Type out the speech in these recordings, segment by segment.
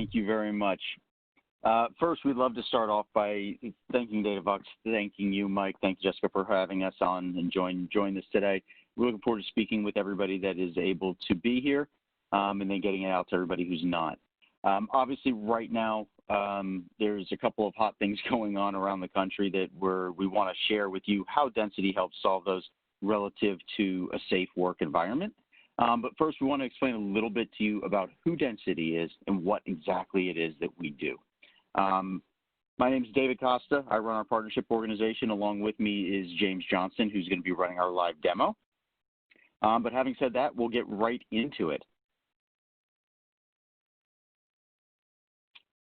Thank you very much. First, we'd love to start off by thanking DataVox, thanking you, Mike, thank you, Jessica, for having us on and join this today. We're looking forward to speaking with everybody that is able to be here and then getting it out to everybody who's not. Obviously, right now, there's a couple of hot things going on around the country that we want to share with you how density helps solve those relative to a safe work environment. But first, we want to explain a little bit to you about who density is and what exactly it is that we do. My name is David Costa. I run our partnership organization. Along with me is James Johnson, who's going to be running our live demo. But having said that, we'll get right into it.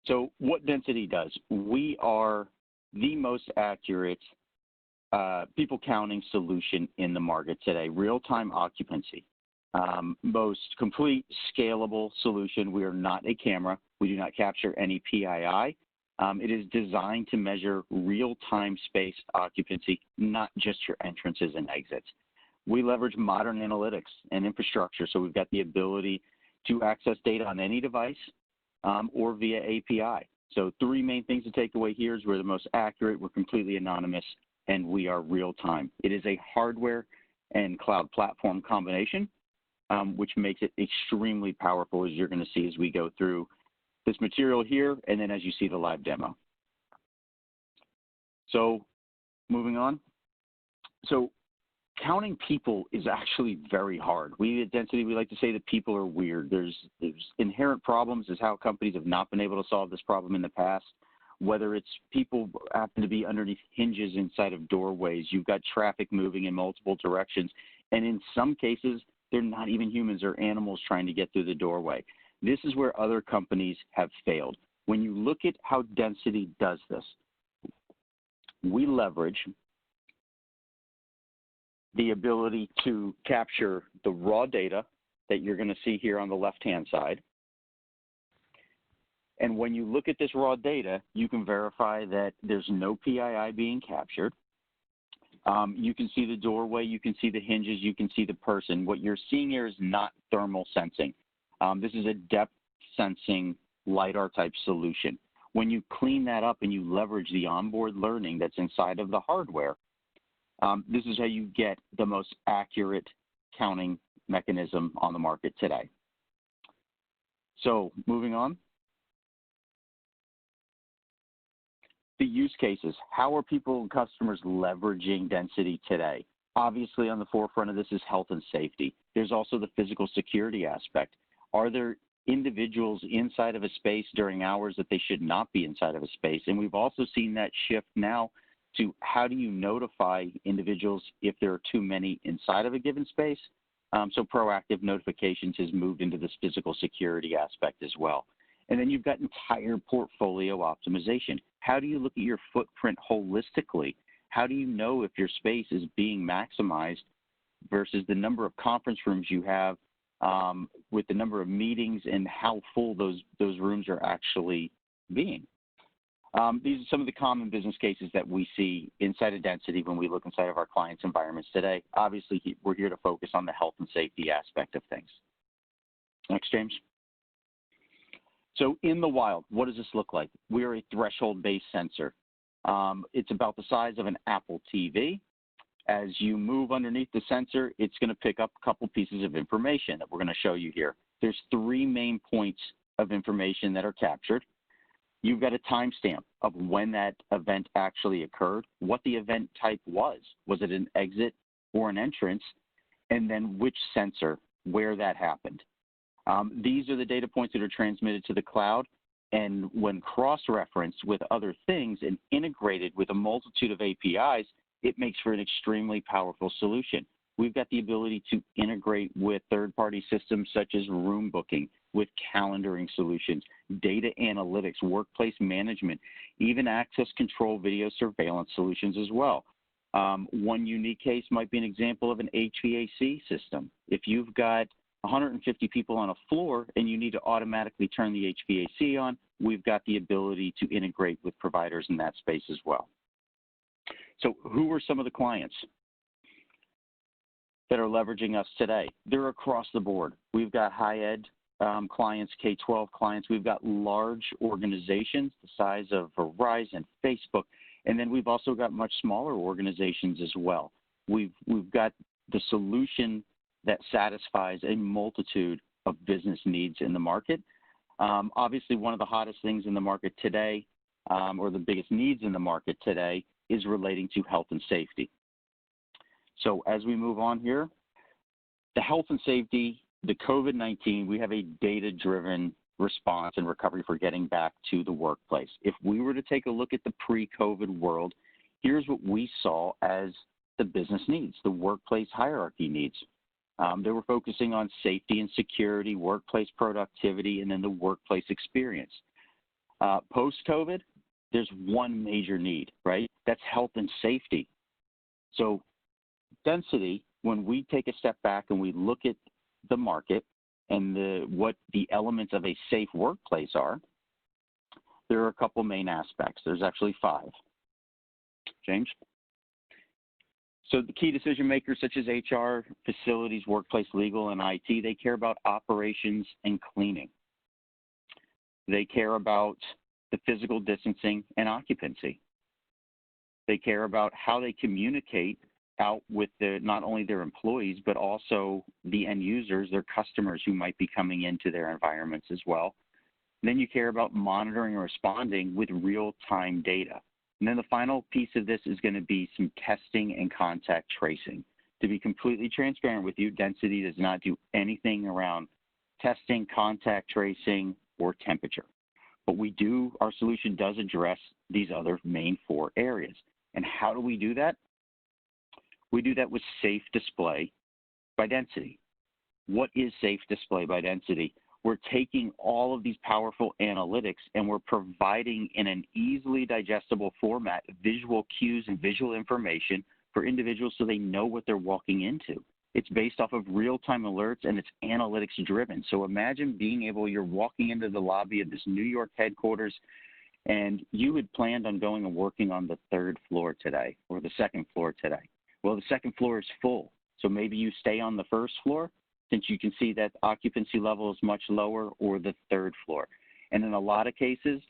So what density does, we are the most accurate people counting solution in the market today, real-time occupancy. Most complete scalable solution. We are not a camera. We do not capture any PII. It is designed to measure real-time space occupancy, not just your entrances and exits. We leverage modern analytics and infrastructure, so we've got the ability to access data on any device or via API. So three main things to take away here is we're the most accurate, we're completely anonymous, and we are real-time. It is a hardware and cloud platform combination, which makes it extremely powerful, as you're going to see as we go through this material here, and then as you see the live demo. So moving on. So counting people is actually very hard. We at Density, we like to say that people are weird. There's inherent problems is how companies have not been able to solve this problem in the past, whether it's people happen to be underneath hinges inside of doorways, you've got traffic moving in multiple directions, and in some cases, they're not even humans or animals trying to get through the doorway. This is where other companies have failed. When you look at how Density does this, we leverage the ability to capture the raw data that you're going to see here on the left-hand side. And when you look at this raw data, you can verify that there's no PII being captured. You can see the doorway, you can see the hinges, you can see the person. What you're seeing here is not thermal sensing. This is a depth sensing LiDAR type solution. When you clean that up and you leverage the onboard learning that's inside of the hardware, this is how you get the most accurate counting mechanism on the market today. So moving on. The use cases, how are people and customers leveraging Density today? Obviously on the forefront of this is health and safety. There's also the physical security aspect. Are there individuals inside of a space during hours that they should not be inside of a space? And we've also seen that shift now to how do you notify individuals if there are too many inside of a given space? So proactive notifications has moved into this physical security aspect as well. And then you've got entire portfolio optimization. How do you look at your footprint holistically? How do you know if your space is being maximized versus the number of conference rooms you have with the number of meetings and how full those rooms are actually being? These are some of the common business cases that we see inside of Density when we look inside of our clients' environments today. Obviously, we're here to focus on the health and safety aspect of things. Next, James. So in the wild, what does this look like? We are a threshold-based sensor. It's about the size of an Apple TV. As you move underneath the sensor, it's going to pick up a couple pieces of information that we're going to show you here. There's three main points of information that are captured. You've got a timestamp of when that event actually occurred, what the event type was. Was it an exit or an entrance? And then which sensor, where that happened. These are the data points that are transmitted to the cloud, and when cross-referenced with other things and integrated with a multitude of APIs, it makes for an extremely powerful solution. We've got the ability to integrate with third-party systems such as room booking, with calendaring solutions, data analytics, workplace management, even access control video surveillance solutions as well. One unique case might be an example of an HVAC system. If you've got 150 people on a floor and you need to automatically turn the HVAC on, we've got the ability to integrate with providers in that space as well. So who are some of the clients that are leveraging us today? They're across the board. We've got high ed clients, K-12 clients. We've got large organizations the size of Verizon, Facebook, and then we've also got much smaller organizations as well. We've got the solution that satisfies a multitude of business needs in the market. Obviously, one of the hottest things in the market today, or the biggest needs in the market today, is relating to health and safety. So as we move on here, the health and safety, the COVID-19, we have a data-driven response and recovery for getting back to the workplace. If we were to take a look at the pre-COVID world, here's what we saw as the business needs, the workplace hierarchy needs. They were focusing on safety and security, workplace productivity, and then the workplace experience. Post-COVID, there's one major need, right? That's health and safety. So density, when we take a step back and we look at the market and what the elements of a safe workplace are, there are a couple main aspects. There's actually 5. James? So the key decision makers such as HR, facilities, workplace, legal, and IT, they care about operations and cleaning. They care about the physical distancing and occupancy. They care about how they communicate out with not only their employees, but also the end users, their customers who might be coming into their environments as well. And then you care about monitoring and responding with real-time data. And then the final piece of this is going to be some testing and contact tracing. To be completely transparent with you, Density does not do anything around testing, contact tracing, or temperature. But our solution does address these other main 4 areas. And how do we do that? We do that with Sate Display by Density. What is Sate Display by Density? We're taking all of these powerful analytics and we're providing in an easily digestible format visual cues and visual information for individuals so they know what they're walking into. It's based off of real-time alerts and it's analytics driven. So imagine you're walking into the lobby of this New York headquarters and you had planned on going and working on the 3rd floor today or the 2nd floor today. Well, the 2nd floor is full. So maybe you stay on the 1st floor since you can see that occupancy level is much lower, or the 3rd floor. And in a lot of cases,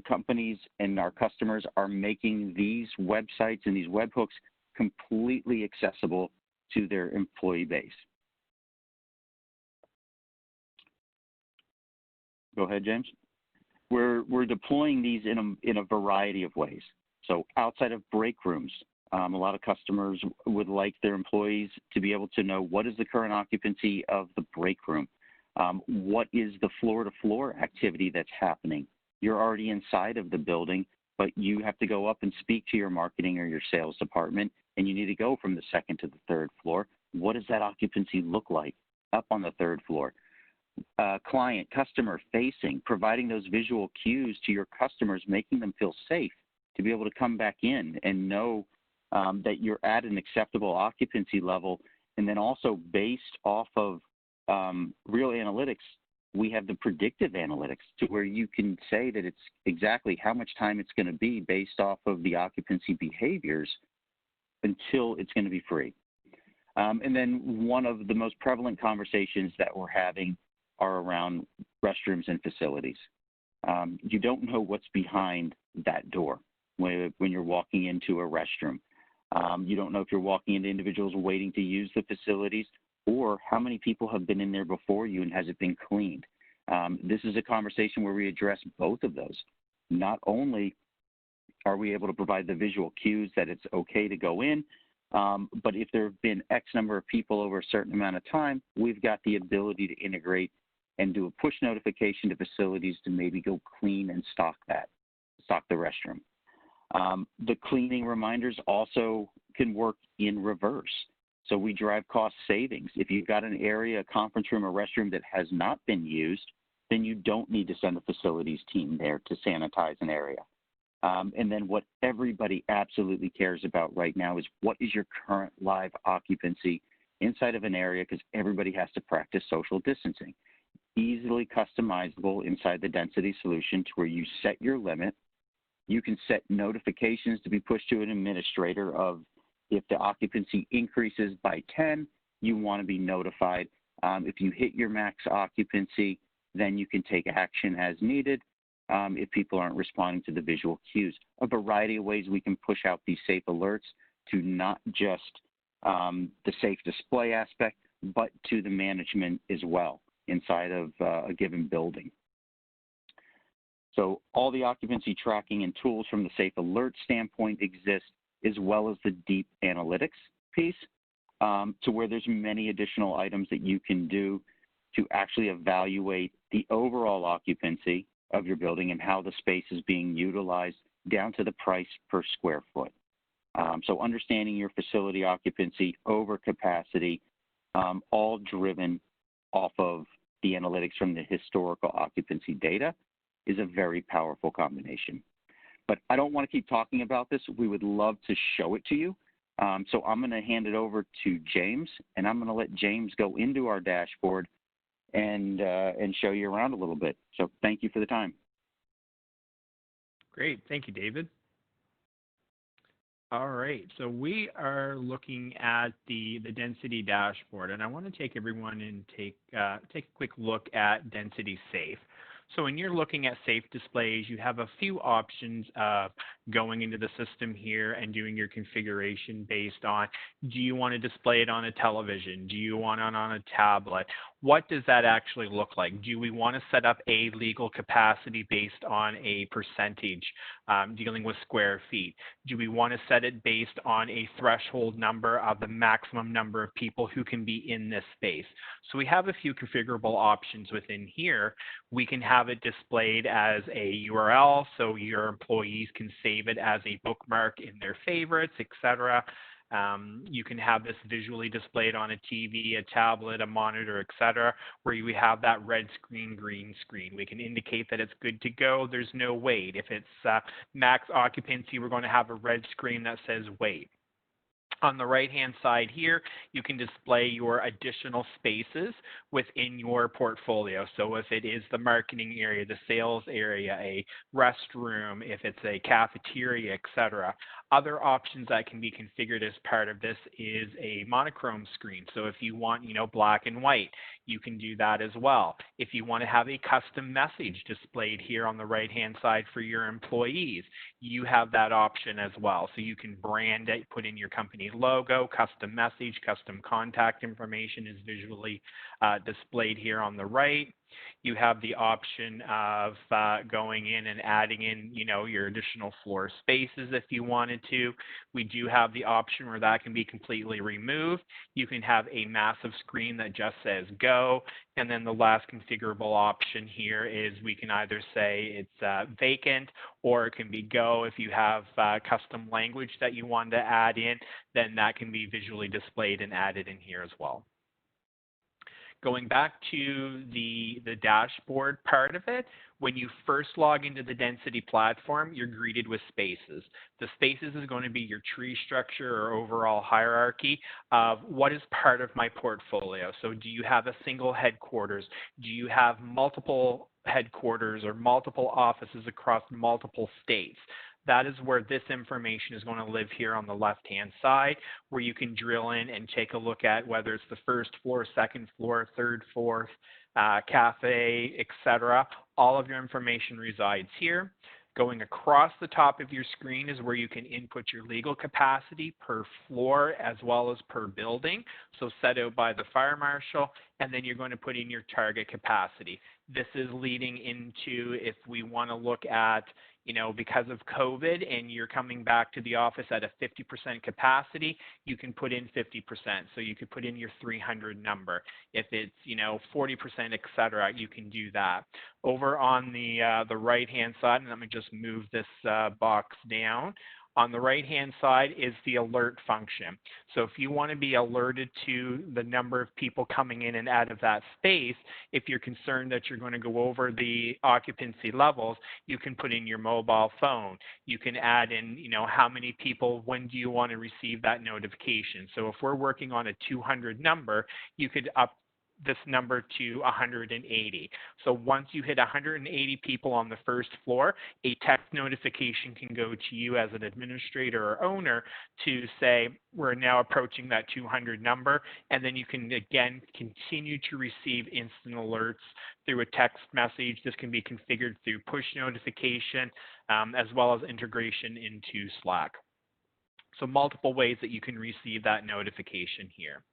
companies and our customers are making these websites and these webhooks completely accessible to their employee base. Go ahead, James. We're deploying these in a variety of ways. So outside of break rooms, a lot of customers would like their employees to be able to know what is the current occupancy of the break room, what is the floor-to-floor activity that's happening. You're already inside of the building, but you have to go up and speak to your marketing or your sales department, and you need to go from the 2nd to the 3rd floor. What does that occupancy look like up on the 3rd floor? Client, customer facing, providing those visual cues to your customers, making them feel safe to be able to come back in and know that you're at an acceptable occupancy level. And then also based off of real analytics, we have the predictive analytics to where you can say that it's exactly how much time it's going to be based off of the occupancy behaviors until it's going to be free. And then one of the most prevalent conversations that we're having are around restrooms and facilities. You don't know what's behind that door when you're walking into a restroom. You don't know if you're walking into individuals waiting to use the facilities or how many people have been in there before you and has it been cleaned. This is a conversation where we address both of those. Not only are we able to provide the visual cues that it's okay to go in, but if there have been X number of people over a certain amount of time, we've got the ability to integrate and do a push notification to facilities to maybe go clean and stock the restroom. The cleaning reminders also can work in reverse. So we drive cost savings. If you've got an area, a conference room, or restroom that has not been used, then you don't need to send a facilities team there to sanitize an area. And then what everybody absolutely cares about right now is what is your current live occupancy inside of an area, because everybody has to practice social distancing. Easily customizable inside the Density solution to where you set your limit. You can set notifications to be pushed to an administrator of if the occupancy increases by 10, you want to be notified. If you hit your max occupancy, then you can take action as needed if people aren't responding to the visual cues. A variety of ways we can push out these safe alerts to not just the safe display aspect, but to the management as well inside of a given building. So all the occupancy tracking and tools from the safe alert standpoint exist, as well as the deep analytics piece, to where there's many additional items that you can do to actually evaluate the overall occupancy of your building and how the space is being utilized down to the price per square foot. So understanding your facility occupancy over capacity, all driven off of the analytics from the historical occupancy data, is a very powerful combination. But I don't want to keep talking about this. We would love to show it to you. So I'm going to hand it over to James, and I'm going to let James go into our dashboard and show you around a little bit. So thank you for the time. Great. Thank you, David. All right, so we are looking at the density dashboard, and I want to take everyone and take a quick look at density safe. So when you're looking at safe displays, you have a few options of going into the system here and doing your configuration based on, do you want to display it on a television? Do you want it on a tablet? What does that actually look like? Do we want to set up a legal capacity based on a percentage dealing with square feet? Do we want to set it based on a threshold number of the maximum number of people who can be in this space? So we have a few configurable options within here. We can have it displayed as a URL so your employees can save it as a bookmark in their favorites, etc. You can have this visually displayed on a TV, a tablet, a monitor, etc., where we have that red screen, green screen. We can indicate that it's good to go. There's no wait. If it's max occupancy, we're going to have a red screen that says wait. On the right-hand side here, you can display your additional spaces within your portfolio. So if it is the marketing area, the sales area, a restroom, if it's a cafeteria, etc. Other options that can be configured as part of this is a monochrome screen. So if you want, black and white, you can do that as well. If you want to have a custom message displayed here on the right-hand side for your employees, you have that option as well. So you can brand it, put in your company logo, custom message, custom contact information is visually displayed here on the right. You have the option of going in and adding in, your additional floor spaces if you wanted to. We do have the option where that can be completely removed. You can have a massive screen that just says go. And then the last configurable option here is we can either say it's vacant or it can be go. If you have custom language that you want to add in, then that can be visually displayed and added in here as well. Going back to the dashboard part of it, when you first log into the density platform, you're greeted with spaces. The spaces is going to be your tree structure or overall hierarchy of what is part of my portfolio. So do you have a single headquarters? Do you have multiple headquarters or multiple offices across multiple states? That is where this information is going to live here on the left-hand side, where you can drill in and take a look at whether it's the first floor, second floor, third, fourth, cafe, etc. All of your information resides here. Going across the top of your screen is where you can input your legal capacity per floor as well as per building, so set out by the fire marshal, and then you're going to put in your target capacity. This is leading into if we want to look at, because of COVID and you're coming back to the office at a 50% capacity, you can put in 50%. So you could put in your 300 number. If it's, 40%, et cetera, you can do that. Over on the right-hand side, and let me just move this box down. On the right-hand side is the alert function. So if you want to be alerted to the number of people coming in and out of that space, if you're concerned that you're going to go over the occupancy levels, you can put in your mobile phone. You can add in, how many people, when do you want to receive that notification? So if we're working on a 200 number, you could this number to 180. So once you hit 180 people on the first floor, a text notification can go to you as an administrator or owner to say, we're now approaching that 200 number, and then you can again continue to receive instant alerts through a text message. This can be configured through push notification, as well as integration into Slack. So multiple ways that you can receive that notification here.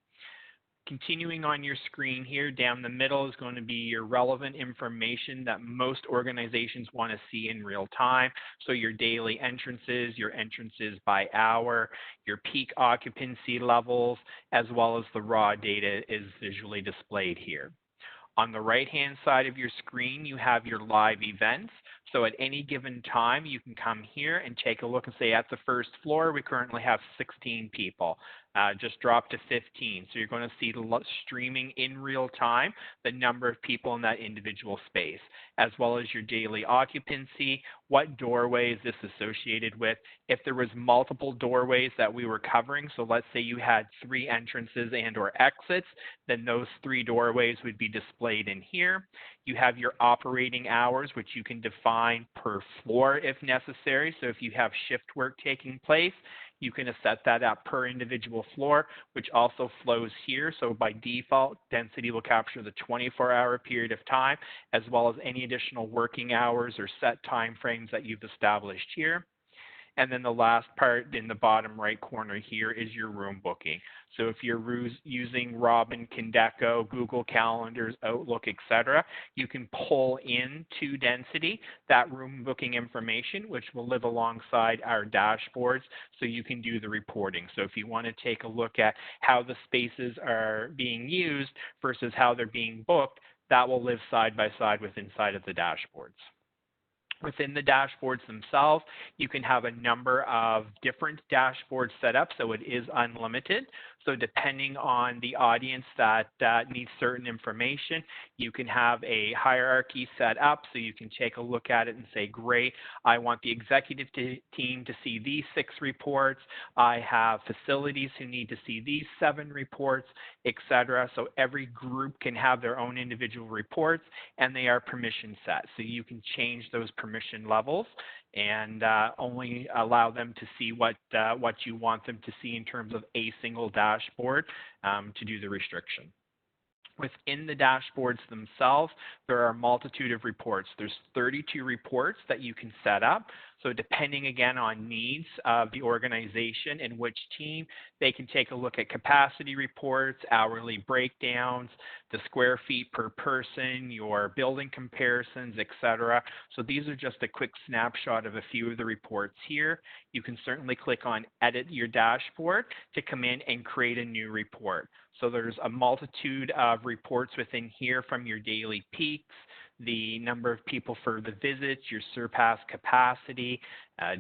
Continuing on your screen here, down the middle is going to be your relevant information that most organizations want to see in real time. So your daily entrances, your entrances by hour, your peak occupancy levels, as well as the raw data is visually displayed here. On the right-hand side of your screen, you have your live events. So at any given time, you can come here and take a look and say at the first floor, we currently have 16 people. Just drop to 15. So you're going to see streaming in real time the number of people in that individual space, as well as your daily occupancy, what doorways this is associated with. If there was multiple doorways that we were covering, so let's say you had 3 entrances and or exits, then those 3 doorways would be displayed in here. You have your operating hours, which you can define per floor if necessary. So if you have shift work taking place, you can set that up per individual floor, which also flows here. So by default, density will capture the 24-hour period of time, as well as any additional working hours or set time frames that you've established here. And then the last part in the bottom right corner here is your room booking. So if you're using Robin, Condeco, Google Calendars, Outlook, etc., you can pull into Density that room booking information, which will live alongside our dashboards, so you can do the reporting. So if you want to take a look at how the spaces are being used versus how they're being booked, that will live side by side with inside of the dashboards. Within the dashboards themselves, you can have a number of different dashboards set up, so it is unlimited. So depending on the audience that needs certain information, you can have a hierarchy set up, so you can take a look at it and say, great, I want the executive team to see these 6 reports. I have facilities who need to see these 7 reports, etc. So every group can have their own individual reports, and they are permission set. So you can change those permission levels and only allow them to see what you want them to see in terms of a single dashboard to do the restriction. Within the dashboards themselves, there are a multitude of reports. There's 32 reports that you can set up. So depending again on needs of the organization and which team, they can take a look at capacity reports, hourly breakdowns, the square feet per person, your building comparisons, etc. So these are just a quick snapshot of a few of the reports here. You can certainly click on Edit Your Dashboard to come in and create a new report. So there's a multitude of reports within here, from your daily peaks, the number of people for the visits, your surpassed capacity.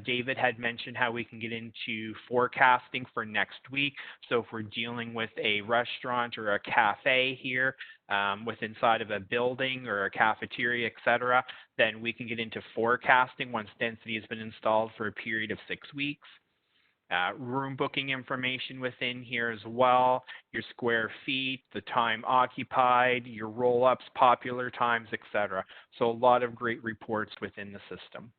David had mentioned how we can get into forecasting for next week. So if we're dealing with a restaurant or a cafe here with inside of a building or a cafeteria, etc., then we can get into forecasting once density has been installed for a period of 6 weeks. Room booking information within here as well, your square feet, the time occupied, your roll-ups, popular times, etc. So a lot of great reports within the system.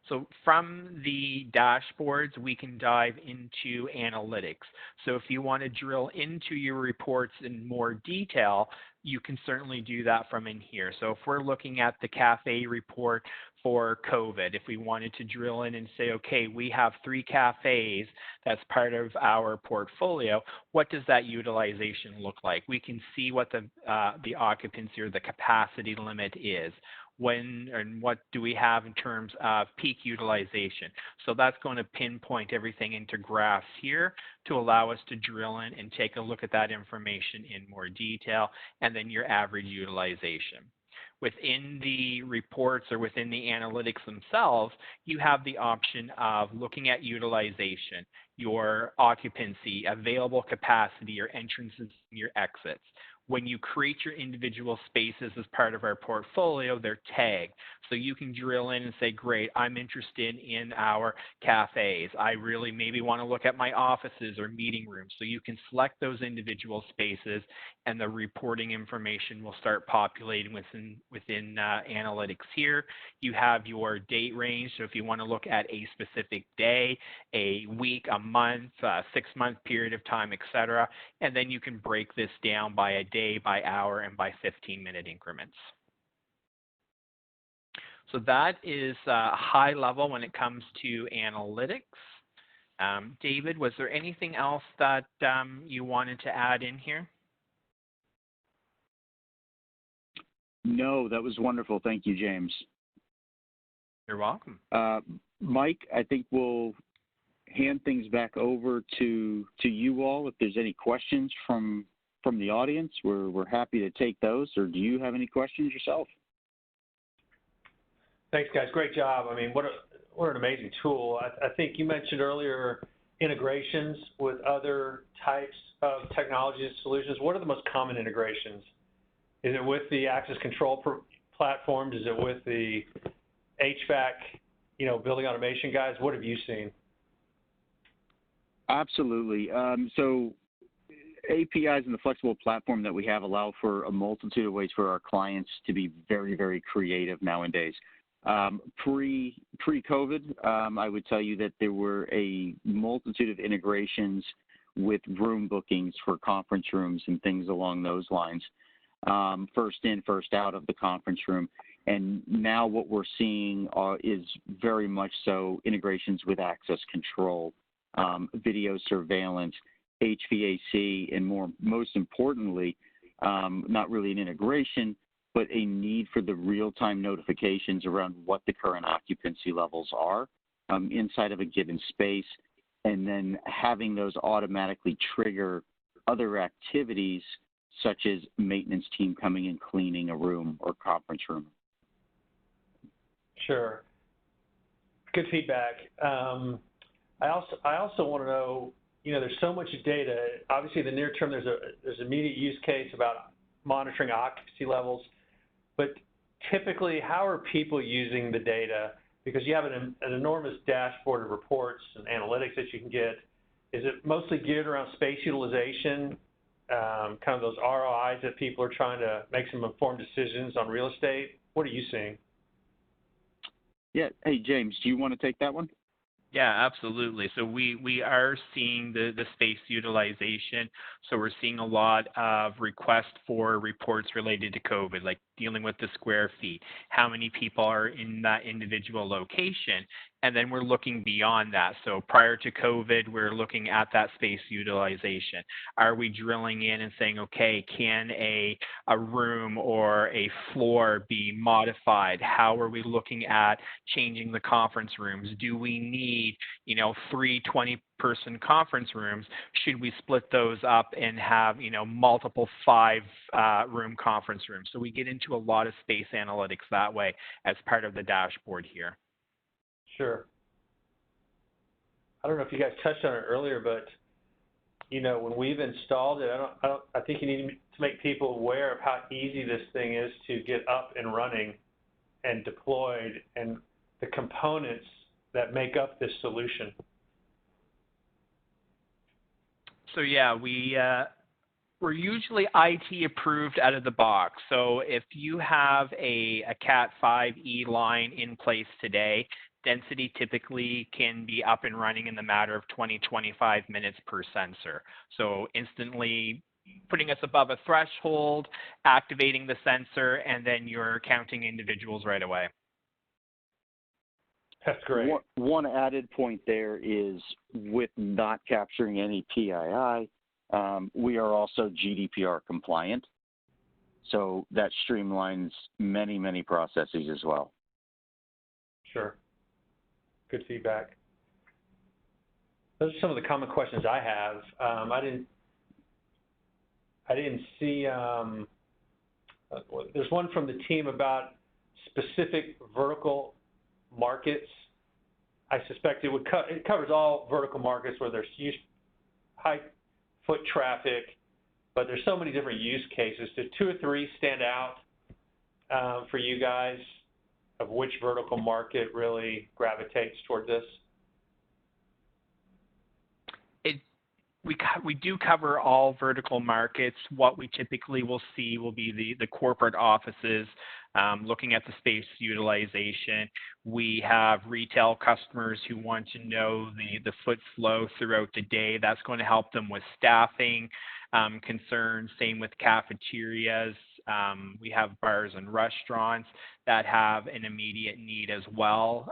So from the dashboards, we can dive into analytics. So if you want to drill into your reports in more detail, you can certainly do that from in here. So if we're looking at the cafe report for COVID, if we wanted to drill in and say, okay, we have 3 cafes that's part of our portfolio, what does that utilization look like? We can see what the occupancy or the capacity limit is. When and what do we have in terms of peak utilization? So that's going to pinpoint everything into graphs here to allow us to drill in and take a look at that information in more detail, and then your average utilization. Within the reports or within the analytics themselves, you have the option of looking at utilization, your occupancy, available capacity, your entrances, and your exits. when you create your individual spaces as part of our portfolio, they're tagged. So you can drill in and say, great, I'm interested in our cafes. I really maybe want to look at my offices or meeting rooms. So you can select those individual spaces, and the reporting information will start populating within analytics here. You have your date range. So if you want to look at a specific day, a week, a month, 6-month period of time, etc., and then you can break this down by a day, by hour, and by 15-minute increments. So that is high level when it comes to analytics. David, was there anything else that you wanted to add in here? No, that was wonderful. Thank you, James. You're welcome. Mike, I think we'll hand things back over to you all. If there's any questions from the audience, we're happy to take those. Or do you have any questions yourself? Thanks, guys. Great job. I mean, what an amazing tool. I think you mentioned earlier integrations with other types of technologies and solutions. What are the most common integrations? Is it with the access control platforms? Is it with the HVAC, building automation guys? What have you seen? Absolutely. So APIs and the flexible platform that we have allow for a multitude of ways for our clients to be very, very creative nowadays. Pre-COVID, I would tell you that there were a multitude of integrations with room bookings for conference rooms and things along those lines. First in, first out of the conference room. And now what we're seeing is very much so integrations with access control, video surveillance, HVAC, and most importantly, not really an integration, but a need for the real-time notifications around what the current occupancy levels are inside of a given space, and then having those automatically trigger other activities such as maintenance team coming and cleaning a room or conference room. Sure. Good feedback. I also want to know, there's so much data. Obviously, the near term, there's immediate use case about monitoring occupancy levels. But typically, how are people using the data? Because you have an enormous dashboard of reports and analytics that you can get. Is it mostly geared around space utilization, kind of those ROIs that people are trying to make some informed decisions on real estate? What are you seeing? Yeah. Hey, James, do you want to take that one? Yeah, absolutely. So we are seeing the space utilization. So we're seeing a lot of requests for reports related to COVID, like dealing with the square feet, how many people are in that individual location. And then we're looking beyond that. So prior to COVID, we're looking at that space utilization. Are we drilling in and saying, okay, can a room or a floor be modified? How are we looking at changing the conference rooms? Do we need, 3 20-person conference rooms? Should we split those up and have, multiple 5-room conference rooms? So we get into a lot of space analytics that way as part of the dashboard here. Sure. I don't know if you guys touched on it earlier, but when we've installed it, I think you need to make people aware of how easy this thing is to get up and running and deployed, and the components that make up this solution. So yeah, we're usually IT approved out of the box. So if you have a Cat 5e line in place today, density typically can be up and running in the matter of 20-25 minutes per sensor. So instantly putting us above a threshold, activating the sensor, and then you're counting individuals right away. That's great. One added point there is with not capturing any PII, we are also GDPR compliant. So that streamlines many, many processes as well. Sure. Good feedback. Those are some of the common questions I have. I didn't see. There's one from the team about specific vertical markets. I suspect it covers all vertical markets where there's huge high foot traffic. but there's so many different use cases. Do 2 or 3 stand out for you guys of which vertical market really gravitates toward this? We do cover all vertical markets. What we typically will see will be the corporate offices, looking at the space utilization. We have retail customers who want to know the foot flow throughout the day. That's going to help them with staffing concerns. Same with cafeterias. We have bars and restaurants that have an immediate need as well.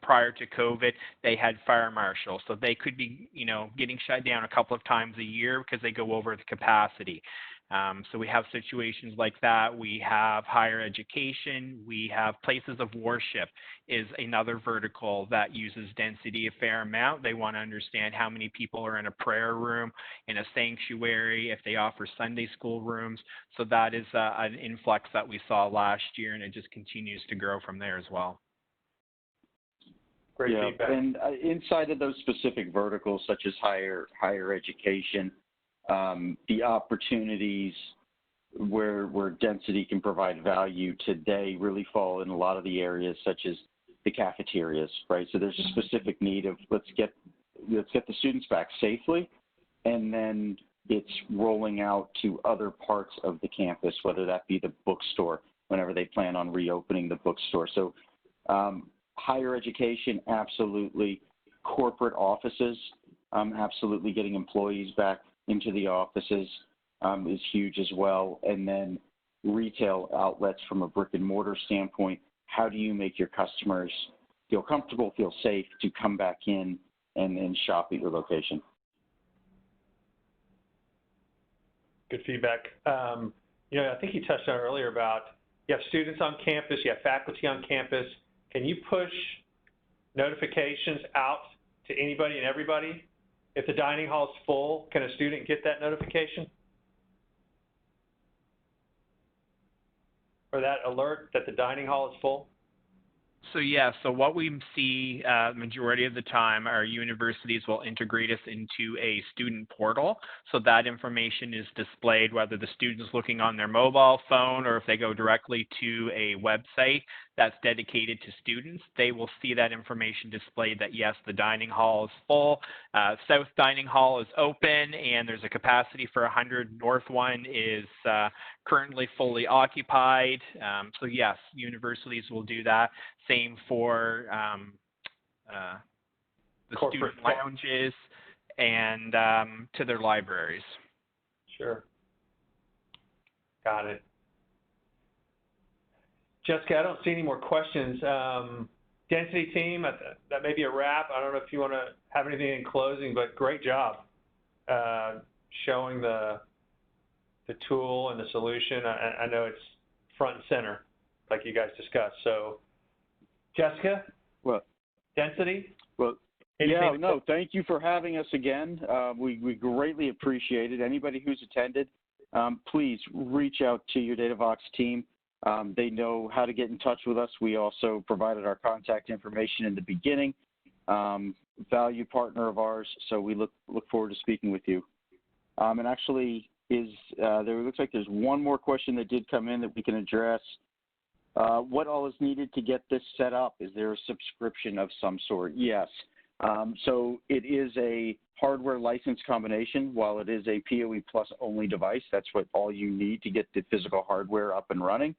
Prior to COVID, they had fire marshals, so they could be, getting shut down a couple of times a year because they go over the capacity. So we have situations like that. We have higher education. We have places of worship is another vertical that uses density a fair amount. They want to understand how many people are in a prayer room, in a sanctuary, if they offer Sunday school rooms. So that is an influx that we saw last year, and it just continues to grow from there as well. Great feedback. And inside of those specific verticals, such as higher education, the opportunities where density can provide value today really fall in a lot of the areas, such as the cafeterias, right? So there's a specific need of let's get the students back safely, and then it's rolling out to other parts of the campus, whether that be the bookstore, whenever they plan on reopening the bookstore. So higher education, absolutely. Corporate offices, absolutely getting employees back into the offices is huge as well. And then retail outlets from a brick and mortar standpoint, how do you make your customers feel comfortable, feel safe to come back in and shop at your location? Good feedback. I think you touched on it earlier about you have students on campus, you have faculty on campus. Can you push notifications out to anybody and everybody? If the dining hall is full, can a student get that notification? Or that alert that the dining hall is full? So what we see majority of the time, our universities will integrate us into a student portal. So that information is displayed whether the student's looking on their mobile phone or if they go directly to a website that's dedicated to students. They will see that information displayed that, yes, the dining hall is full. South dining hall is open and there's a capacity for 100. North one is currently fully occupied. So yes, universities will do that. Same for the corporate student lounges and to their libraries. Sure. Got it. Jessica, I don't see any more questions. Density team, that may be a wrap. I don't know if you want to have anything in closing, but great job showing the tool and the solution. I know it's front and center, like you guys discussed. So, Jessica, density? Well, no, thank you for having us again. We greatly appreciate it. Anybody who's attended, please reach out to your DataVox team. They know how to get in touch with us. We also provided our contact information in the beginning. Value partner of ours, so we look forward to speaking with you. And actually, there looks like there's one more question that did come in that we can address. What all is needed to get this set up? Is there a subscription of some sort? Yes. So it is a hardware license combination. While it is a PoE Plus only device, that's what all you need to get the physical hardware up and running.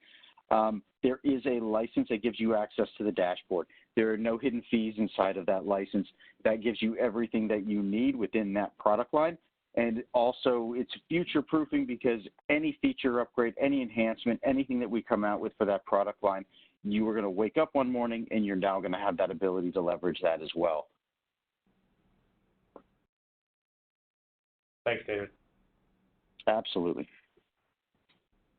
There is a license that gives you access to the dashboard. There are no hidden fees inside of that license. That gives you everything that you need within that product line. And also, it's future-proofing because any feature upgrade, any enhancement, anything that we come out with for that product line, you are going to wake up one morning and you're now going to have that ability to leverage that as well. Thanks, David. Absolutely.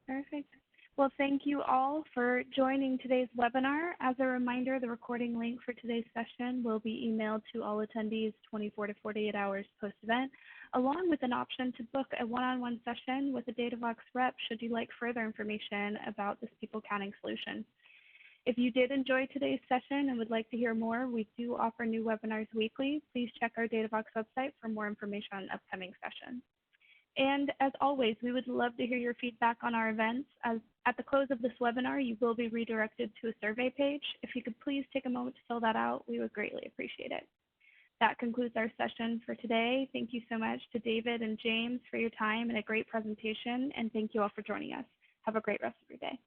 Perfect. Well, thank you all for joining today's webinar. As a reminder, the recording link for today's session will be emailed to all attendees 24 to 48 hours post-event, along with an option to book a one-on-one session with a DataVox rep should you like further information about this people counting solution. If you did enjoy today's session and would like to hear more, we do offer new webinars weekly. Please check our DataVox website for more information on upcoming sessions. And as always, we would love to hear your feedback on our events. As at the close of this webinar, you will be redirected to a survey page. If you could please take a moment to fill that out, we would greatly appreciate it. That concludes our session for today. Thank you so much to David and James for your time and a great presentation, and thank you all for joining us. Have a great rest of your day.